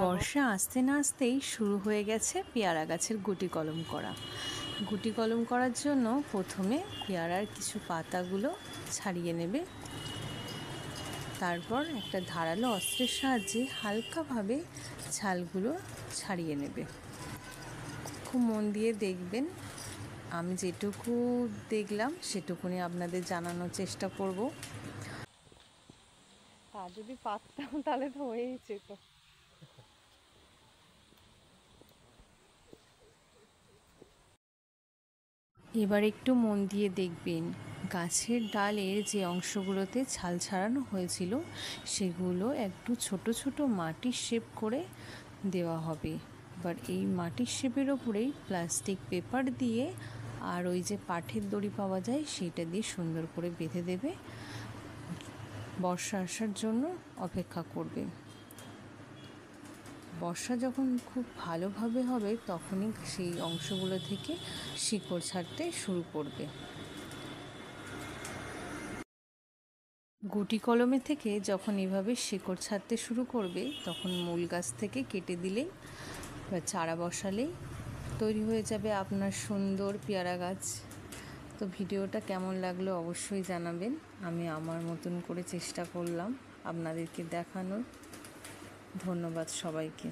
বর্ষা আসতে না আসতেই শুরু হয়ে গেছে পেয়ারা গাছের গুটি কলম করা। গুটি কলম করার জন্য প্রথমে পেয়ারার কিছু পাতাগুলো ছাড়িয়ে নেবে, তারপর একটা ধারালো অস্ত্রের সাহায্যে হালকাভাবে ছালগুলো ছাড়িয়ে নেবে। খুব মন দিয়ে দেখবেন, আমি যেটুকু দেখলাম সেটুকুনি আপনাদের জানানোর চেষ্টা করব। তা যদি পারতাম তাহলে তো হয়েই যেত। এবার একটু মন দিয়ে দেখবেন, গাছের ডালের যে অংশগুলোতে ছাল ছাড়ানো হয়েছিল সেগুলো একটু ছোট ছোট মাটির শেপ করে দেওয়া হবে। এবার এই মাটির শেপের ওপরেই প্লাস্টিক পেপার দিয়ে আর ওই যে পাটের দড়ি পাওয়া যায় সেটা দিয়ে সুন্দর করে বেঁধে দেবে। বর্ষা আসার জন্য অপেক্ষা করবে। বর্ষা যখন খুব ভালোভাবে হবে তখনই সেই অংশগুলো থেকে শিকড় ছাড়তে শুরু করবে। গুটি কলমে থেকে যখন এভাবে শিকড় ছাড়তে শুরু করবে তখন মূল গাছ থেকে কেটে দিলেই বা চারা বসালেই তৈরি হয়ে যাবে আপনার সুন্দর পেয়ারা গাছ। তো ভিডিওটা কেমন লাগলো অবশ্যই জানাবেন। আমি আমার মতন করে চেষ্টা করলাম আপনাদেরকে দেখানোর। ধন্যবাদ সবাইকে।